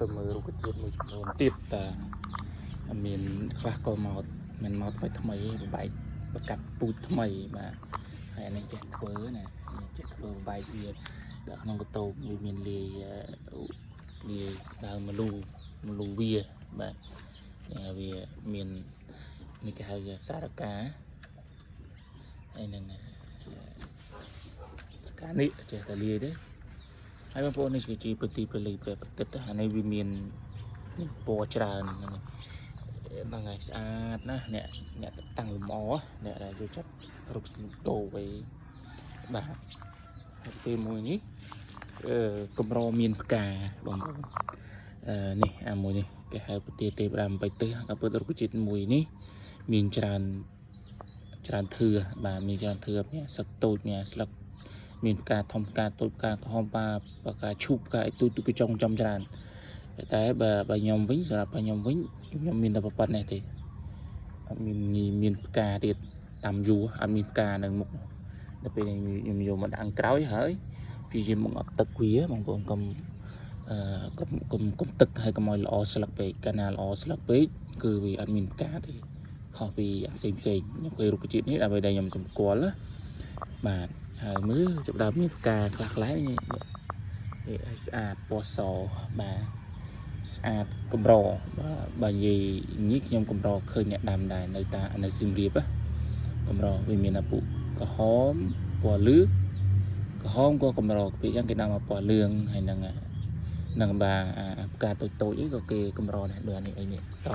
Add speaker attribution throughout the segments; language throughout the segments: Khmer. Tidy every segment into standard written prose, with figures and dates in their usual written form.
Speaker 1: ទៅមើលរុក្ខជាតិមួយចំនួនទៀតតាមានខ្លះក៏មកមិនមកថ្មីបែកបកាត់ពូជថ្មីបាទហើយនេះចេះធ្វើណាចេះធ្វើបែកវាដាក់ក្នុងកតោបវាមានលាយដើមមលូវាបាទវាមាននេះគេហៅសារកាហើយនឹងការនេះចេះតែលាយទេហើយបងប្អូននេះគឺជាប្រតិពលិប្រតិទអានេះវាមានពណ៌ច្រើនហ្នឹងហើយស្អាតណាអ្នកតាំងលម្អអ្នកដែលយកចិត្តរុកតោໄວបាទហើយពេលមួយនេះកម្រមានផ្កាបងប្អូននេះអាមួយនេះគេហៅប្រតិទេវតាមបៃតេក៏ពិតរុក្ខជាតិមួយនេះមានច្រើនធឿបាទមានច្រើនធឿនេះសឹកតូចនេះស្លឹកមានផ្កាធំផ្កាតូចផ្កាក្រហមផ្កាឈូកផ្កាអីទូកញ្ចុងចំច្រើនតែបើខ្ញុំវិញសម្រាប់ខ្ញុំវិញខ្ញុំមានតែប៉ុណ្ណេះទេអត់មានផ្កាទៀតតាមយូរអត់មានផ្កានៅមុខដល់ពេលខ្ញុំយកមកដាក់ក្រោយហើយព្យាយាមមកអត់ទឹកវាបងប្អូនកុំទឹកហើយកុំឲ្យល្អស្លឹកពេកកាលណាល្អស្លឹកពេកគឺវាអត់មានផ្កាទេខុសពីផ្សេងខ្ញុំគេរុក្ខជាតិនេះដើម្បីដែលខ្ញុំសម្គាល់ណាបាទហើយមើលចាប់ដល់មានផ្កាខ្លះនេះឲ្យស្អាតពណ៌សបាទស្អាតកម្របាទនិយាយនេះខ្ញុំកម្រឃើញអ្នកដាំដែរនៅសៀមរាបកម្រវាមានអាពុក្រហមពណ៌លឿងក្រហមក៏កម្រពីអញ្ចឹងគេដាំមកពណ៌លឿងហើយនឹងបាទផ្កាតូចអីក៏គេកម្រដែរដូចអានេះស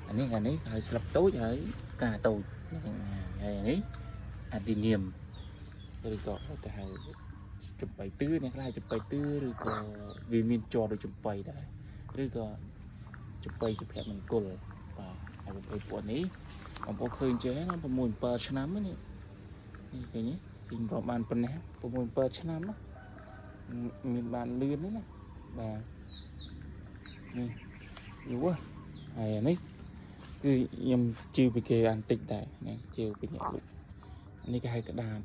Speaker 1: អានេះហើយស្លឹកតូចហើយផ្កាតូចហើយនេះអាឌីនីមឬក៏គេហៅចំបៃតឿអ្នកខ្លះចំបៃតឿឬក៏វាមានជាប់ដូចចំបៃដែរឬក៏ចំបៃសុភមង្គលបាទហើយប្រភេទពួកនេះបងប្អូនឃើញចេះណា6 7ឆ្នាំនេះឃើញទេរាប់បានប៉ុណ្ណេះ6 7ឆ្នាំណាមានបានលឿនណាបាទនេះយូរហើយនេះគឺខ្ញុំជឿពីគេអានតិចដែរណាជឿពីអ្នកលក់នេះគេហៅក្តារ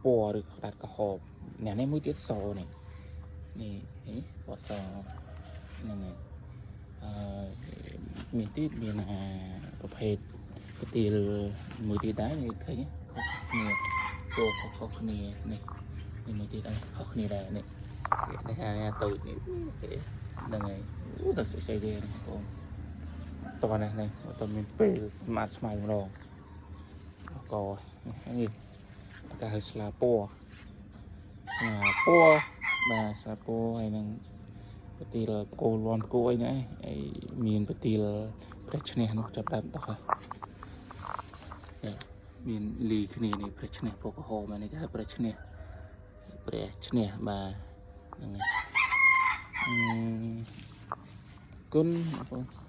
Speaker 1: ពណ៌ឬក្តារក្រហមអ្នកនេះមួយទៀតសនេះពណ៌សហ្នឹងហើយមានទៀតមានប្រភេទកាទៀលមួយទៀតដែរនេះឃើញខុសគ្នាពណ៌ខុសគ្នានេះមួយទៀតដែរខុសគ្នាដែរនេះអាតូចនេះហ្នឹងហើយតែស្អីទេបងប្អូនតោះនេះតើមានពេលស្មាតស្មៅម្ដងក៏នេះគេហៅស្លាពណ៌បាទស្លាពណ៌ហើយនឹងប្រទីលគោលាន់គោអីណាហើយមានប្រទីលព្រះឈ្នះនោះចាប់ដើមតោះហើយមានលីគ្នានេះព្រះឈ្នះពណ៌ក្រហមនេះគេហៅព្រះឈ្នះបាទហ្នឹងហើយគុណបងប្អូន